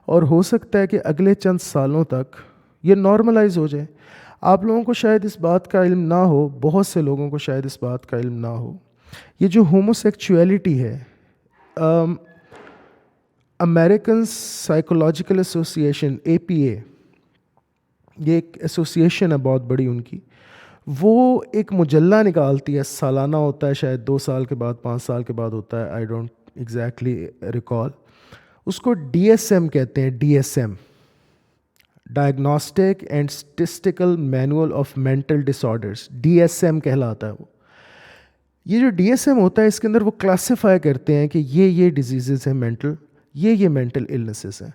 اور ہو سکتا ہے کہ اگلے چند سالوں تک یہ نارملائز ہو جائے. آپ لوگوں کو شاید اس بات کا علم نہ ہو، بہت سے لوگوں کو شاید اس بات کا علم نہ ہو، یہ جو ہوموسیکچولیٹی ہے، امریکن سائیکولوجیکل ایسوسیشن APA، یہ ایک ایسوسیشن ہے بہت بڑی ان کی، وہ ایک مجلہ نکالتی ہے، سالانہ ہوتا ہے، شاید 2 سال کے بعد 5 سال کے بعد ہوتا ہے، آئی ڈونٹ ایگزیکٹلی ریکال. اس کو DSM کہتے ہیں، DSM، diagnostic and statistical manual of mental disorders, DSM کہلاتا ہے وہ. یہ جو DSM ہوتا ہے اس کے اندر وہ کلاسیفائی کرتے ہیں کہ یہ ڈیزیزز ہیں مینٹل، یہ مینٹل النیسز ہیں.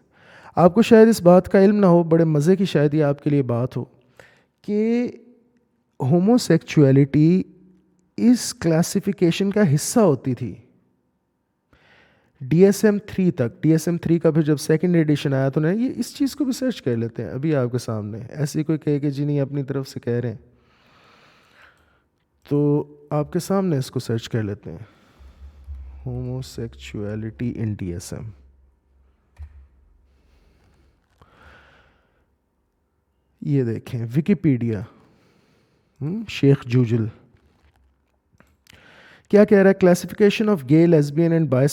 آپ کو شاید اس بات کا علم نہ ہو، بڑے مزے کی شاید یہ آپ کے لیے بات ہو، کہ ہومو سیکچویلٹی اس کلاسیفیکیشن کا حصہ ہوتی تھی DSM 3 تک. DSM 3 کا پھر جب سیکنڈ ایڈیشن آیا تو انہیں یہ اس چیز کو بھی سرچ کر لیتے ہیں ابھی آپ کے سامنے، ایسی کوئی کہے کہ جی نہیں اپنی طرف سے کہہ رہے ہیں، تو آپ کے سامنے اس کو سرچ کر لیتے ہیں، ہومو سیکچویلٹی ان DSM. یہ دیکھیں ویکیپیڈیا، شیخ جوجل کیا کہہ رہا ہے؟ کلاسیفیکیشن آف گے، lesbian and by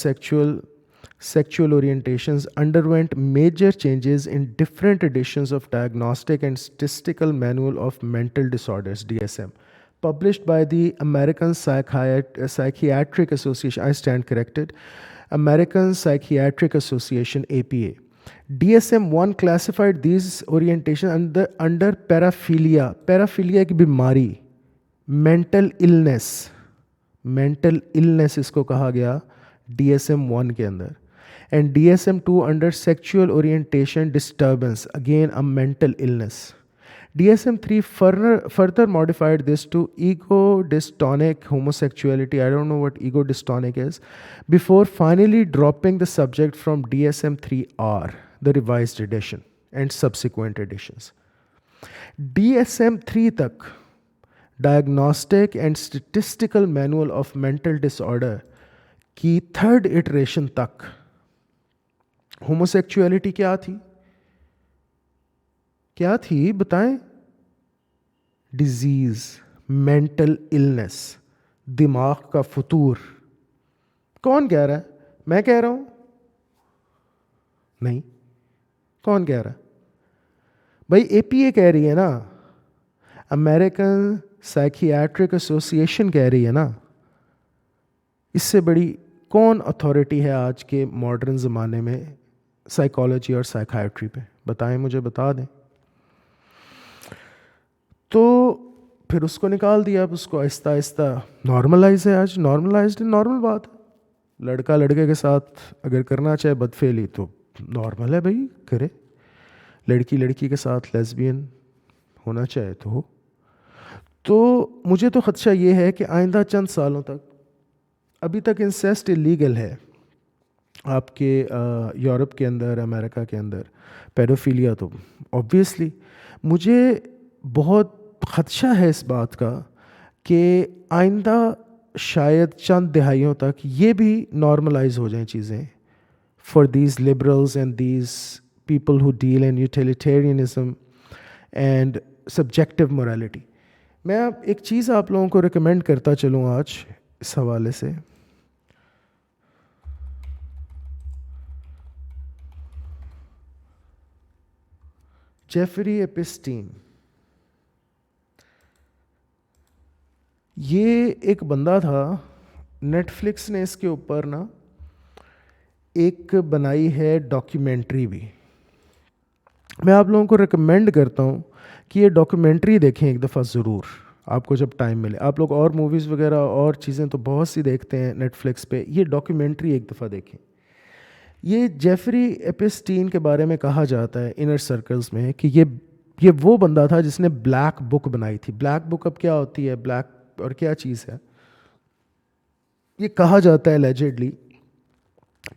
sexual orientations underwent major changes in different editions of Diagnostic and Statistical Manual of Mental Disorders, DSM, published by the American Psychiatric Association. I stand corrected. American Psychiatric Association, APA. DSM-1 classified these orientations under paraphilia. Paraphilia کی بیماری، mental illness اس کو کہا گیا DSM-1 کے اندر. And DSM-2 under sexual orientation disturbance, again a mental illness. DSM-3 further modified this to ego-dystonic homosexuality. I don't know what ego-dystonic is. Before finally dropping the subject from DSM-3R, the revised edition, and subsequent editions. DSM-3 تک Diagnostic and Statistical Manual of Mental Disorder کی 3rd iteration تک homosexuality کیا تھی بتائیں؟ Disease, mental illness, دماغ کا فطور. کون کہہ رہا ہے؟ میں کہہ رہا ہوں؟ نہیں. کون کہہ رہا ہے بھائی؟ APA کہہ رہی ہے نا، امریکن سائیکیاٹرک ایسوسیشن کہہ رہی ہے نا. اس سے بڑی کون اتھارٹی ہے آج کے ماڈرن زمانے میں سائیکالوجی اور سائیکائٹری پہ؟ بتائیں مجھے، بتا دیں. تو پھر اس کو نکال دیا، اب اس کو آہستہ آہستہ نارملائز ہے. آج نارملائزڈ نارمل بات ہے. لڑکا لڑکے کے ساتھ اگر کرنا چاہے بدفعلی تو نارمل ہے بھائی، کرے. لڑکی لڑکی کے ساتھ لیسبین ہونا چاہے تو ہو. تو مجھے تو خدشہ یہ ہے کہ آئندہ چند سالوں تک، ابھی تک انسیسٹ اللیگل ہے آپ کے یورپ کے اندر، امریکہ کے اندر. پیڈوفیلیا تو آبویسلی مجھے بہت خدشہ ہے اس بات کا کہ آئندہ شاید چند دہائیوں تک یہ بھی نارملائز ہو جائیں چیزیں for these liberals and these people who deal in utilitarianism and subjective morality. میں ایک چیز آپ لوگوں کو ریکمینڈ کرتا چلوں آج اس حوالے سے. جیفری ایپسٹین، یہ ایک بندہ تھا، نیٹ فلکس نے اس کے اوپر نا ایک بنائی ہے ڈاکیومنٹری بھی. میں آپ لوگوں کو ریکمینڈ کرتا ہوں کہ یہ ڈاکیومنٹری دیکھیں ایک دفعہ ضرور، آپ کو جب ٹائم ملے. آپ لوگ اور موویز وغیرہ اور چیزیں تو بہت سی دیکھتے ہیں نیٹ فلکس پہ، یہ ڈاکیومنٹری ایک دفعہ دیکھیں. یہ جیفری ایپسٹین کے بارے میں کہا جاتا ہے انر سرکلز میں کہ یہ وہ بندہ تھا جس نے بلیک بک بنائی تھی. بلیک بک اب کیا ہوتی ہے، بلیک اور کیا چیز ہے؟ یہ کہا جاتا ہے اللیجڈلی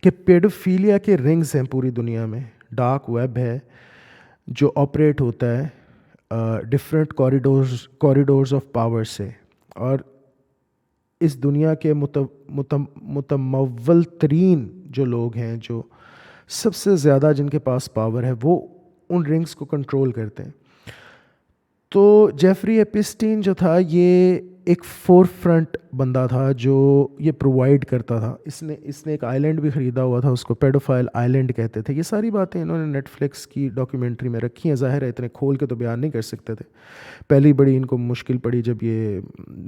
کہ پیڈوفیلیا کے رنگز ہیں پوری دنیا میں، ڈارک ویب ہے جو آپریٹ ہوتا ہے ڈفرینٹ کوریڈورز آف پاور سے. اور اس دنیا کے متمول ترین جو لوگ ہیں، جو سب سے زیادہ جن کے پاس پاور ہے، وہ ان رنگز کو کنٹرول کرتے ہیں. تو جیفری ایپسٹین جو تھا یہ ایک فور فرنٹ بندہ تھا جو یہ پرووائڈ کرتا تھا. اس نے ایک آئیلینڈ بھی خریدا ہوا تھا, اس کو پیڈوفائل آئیلینڈ کہتے تھے. یہ ساری باتیں انہوں نے نیٹ فلکس کی ڈاکیومنٹری میں رکھی ہیں. ظاہر ہے اتنے کھول کے تو بیان نہیں کر سکتے تھے. پہلی بڑی ان کو مشکل پڑی جب یہ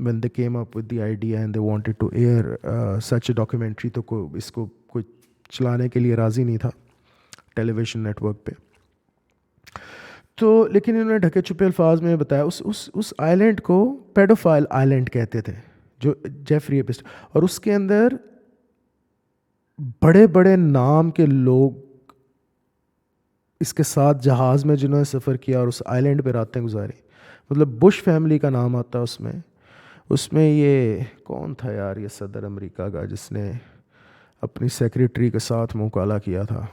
when they came up with the idea and they wanted to air such a documentary, تو اس کو کوئی چلانے کے لیے راضی نہیں تھا ٹیلی ویژن نیٹ ورک پہ. تو لیکن انہوں نے ڈھکے چھپے الفاظ میں بتایا اس آئیلینڈ کو پیڈوفائل آئیلینڈ کہتے تھے جو جیفری ایپسٹین, اور اس کے اندر بڑے بڑے نام کے لوگ اس کے ساتھ جہاز میں جنہوں نے سفر کیا اور اس آئیلینڈ پہ راتیں گزاری. مطلب بش فیملی کا نام آتا اس میں یہ کون تھا یار, یہ صدر امریکہ کا جس نے اپنی سیکریٹری کے ساتھ منہ کالا کیا تھا,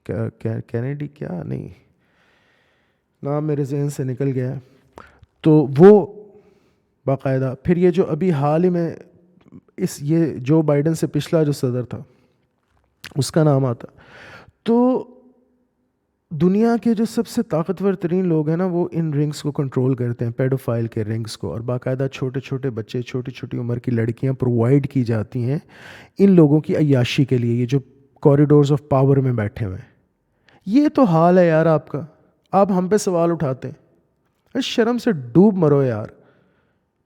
کینیڈی کیا نہیں, نام میرے ذہن سے نکل گیا. تو وہ باقاعدہ پھر یہ جو ابھی حال ہی میں یہ جو بائیڈن سے پچھلا جو صدر تھا اس کا نام آتا. تو دنیا کے جو سب سے طاقتور ترین لوگ ہیں نا, وہ ان رنگز کو کنٹرول کرتے ہیں, پیڈوفائل کے رنگز کو, اور باقاعدہ چھوٹے چھوٹے بچے, چھوٹی چھوٹی عمر کی لڑکیاں پرووائڈ کی جاتی ہیں ان لوگوں کی عیاشی کے لیے, یہ جو کوریڈورز آف پاور میں بیٹھے ہوئے ہیں. یہ تو حال ہے یار آپ کا. آپ ہم پہ سوال اٹھاتے ہیں, شرم سے ڈوب مرو یار,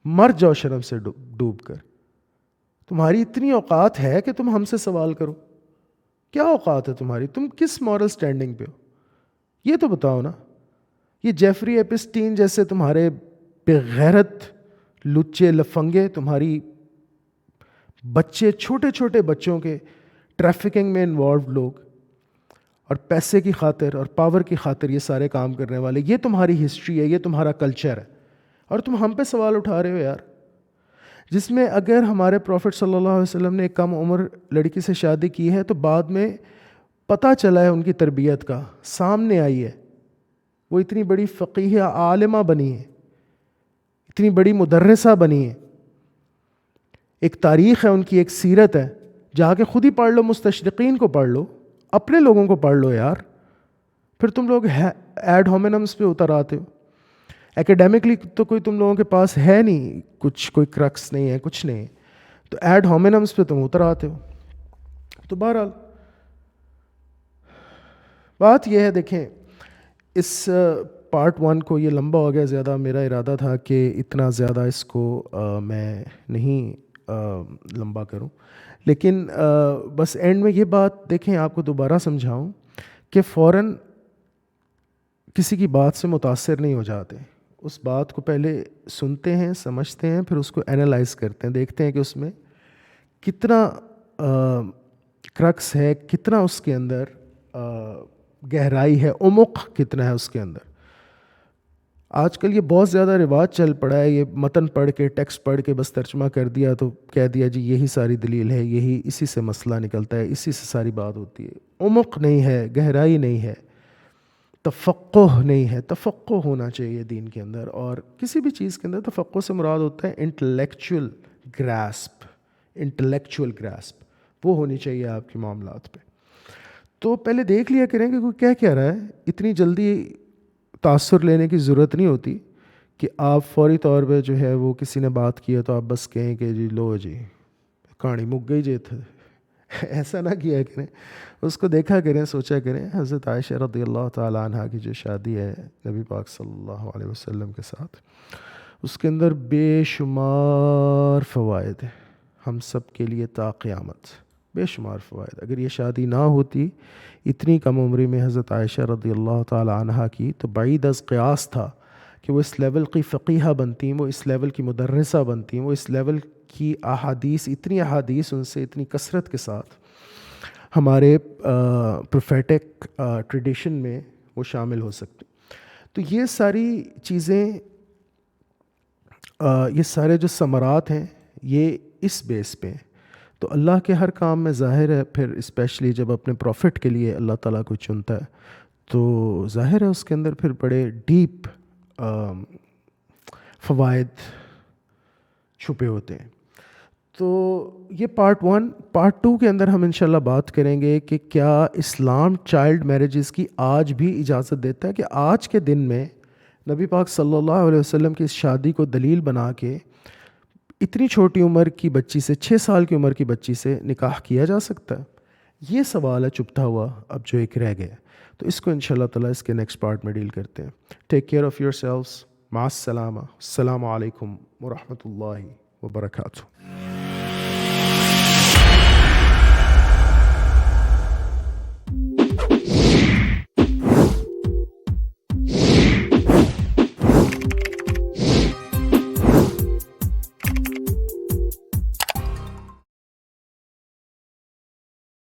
مر جاؤ شرم سے ڈوب کر. تمہاری اتنی اوقات ہے کہ تم ہم سے سوال کرو؟ کیا اوقات ہے تمہاری؟ تم کس مورل سٹینڈنگ پہ ہو یہ تو بتاؤ نا. یہ جیفری ایپسٹین جیسے تمہارے بے غیرت لچے لفنگے, تمہاری بچے, چھوٹے چھوٹے بچوں کے ٹریفکنگ میں انوالوڈ لوگ, اور پیسے کی خاطر اور پاور کی خاطر یہ سارے کام کرنے والے, یہ تمہاری ہسٹری ہے, یہ تمہارا کلچر ہے, اور تم ہم پہ سوال اٹھا رہے ہو یار. جس میں اگر ہمارے پروفٹ صلی اللہ علیہ وسلم نے ایک کم عمر لڑکی سے شادی کی ہے تو بعد میں پتہ چلا ہے ان کی تربیت کا, سامنے آئی ہے, وہ اتنی بڑی فقیہ عالمہ بنی ہے, اتنی بڑی مدرسہ بنی ہے, ایک تاریخ ہے ان کی, ایک سیرت ہے. جا کے خود ہی پڑھ لو, مستشرقین کو پڑھ لو, اپنے لوگوں کو پڑھ لو یار. پھر تم لوگ ایڈ ہومینمس پہ اتر آتے ہو. ایکیڈیمکلی تو کوئی تم لوگوں کے پاس ہے نہیں کچھ, کوئی کرکس نہیں ہے, کچھ نہیں, تو ایڈ ہومینمس پہ تم اتر آتے ہو. تو بہرحال بات یہ ہے, دیکھیں اس پارٹ 1 کو, یہ لمبا ہو گیا زیادہ. میرا ارادہ تھا کہ اتنا زیادہ اس کو میں نہیں لمبا کروں, لیکن بس اینڈ میں یہ بات دیکھیں, آپ کو دوبارہ سمجھاؤں کہ فوراً کسی کی بات سے متاثر نہیں ہو جاتے. اس بات کو پہلے سنتے ہیں, سمجھتے ہیں, پھر اس کو اینالائز کرتے ہیں, دیکھتے ہیں کہ اس میں کتنا کرکس ہے, کتنا اس کے اندر گہرائی ہے, عمق کتنا ہے اس کے اندر. آج کل یہ بہت زیادہ رواج چل پڑا ہے, یہ متن پڑھ کے, ٹیکسٹ پڑھ کے بس ترجمہ کر دیا تو کہہ دیا جی یہی ساری دلیل ہے, یہی اسی سے مسئلہ نکلتا ہے, اسی سے ساری بات ہوتی ہے. عمق نہیں ہے, گہرائی نہیں ہے, تفقہ نہیں ہے. تفقہ ہونا چاہیے دین کے اندر, اور کسی بھی چیز کے اندر تفقہ سے مراد ہوتا ہے انٹلیکچوئل گراسپ. انٹلیکچوئل گراسپ وہ ہونی چاہیے آپ کے معاملات پہ. تو پہلے دیکھ لیا کریں کہ کوئی کہہ رہا ہے. اتنی جلدی تاثر لینے کی ضرورت نہیں ہوتی کہ آپ فوری طور پہ جو ہے وہ کسی نے بات کی ہے تو آپ بس کہیں کہ جی لو جی کہانی مک گئی جی تھے. ایسا نہ کیا کریں, اس کو دیکھا کریں, سوچا کریں. حضرت عائشہ رضی اللہ تعالیٰ عنہ کی جو شادی ہے نبی پاک صلی اللہ علیہ وسلم کے ساتھ, اس کے اندر بے شمار فوائد ہیں ہم سب کے لیے تا قیامت, بے شمار فوائد. اگر یہ شادی نہ ہوتی اتنی کم عمری میں حضرت عائشہ رضی اللہ تعالیٰ عنہ کی, تو بعید از قیاس تھا کہ وہ اس لیول کی فقیہ بنتیں, وہ اس لیول کی مدرسہ بنتیں, وہ اس لیول کی احادیث, اتنی احادیث ان سے اتنی کثرت کے ساتھ ہمارے پروفیٹک ٹریڈیشن میں وہ شامل ہو سکتے. تو یہ ساری چیزیں, یہ سارے جو ثمرات ہیں یہ اس بیس پہ ہیں. تو اللہ کے ہر کام میں ظاہر ہے, پھر اسپیشلی جب اپنے پروفٹ کے لیے اللہ تعالیٰ کو چنتا ہے تو ظاہر ہے اس کے اندر پھر بڑے ڈیپ فوائد چھپے ہوتے ہیں. تو یہ پارٹ 1. پارٹ 2 کے اندر ہم انشاءاللہ بات کریں گے کہ کیا اسلام چائلڈ میرجز کی آج بھی اجازت دیتا ہے, کہ آج کے دن میں نبی پاک صلی اللہ علیہ وسلم کی اس شادی کو دلیل بنا کے اتنی چھوٹی عمر کی بچی سے 6 سال کی عمر کی بچی سے نکاح کیا جا سکتا ہے؟ یہ سوال ہے چپتا ہوا اب جو ایک رہ گیا. تو اس کو انشاءاللہ تعالیٰ اس کے نیکسٹ پارٹ میں ڈیل کرتے ہیں. Take care of your سیلفس. مع السلامہ. السلام علیکم ورحمۃ اللہ وبرکاتہ.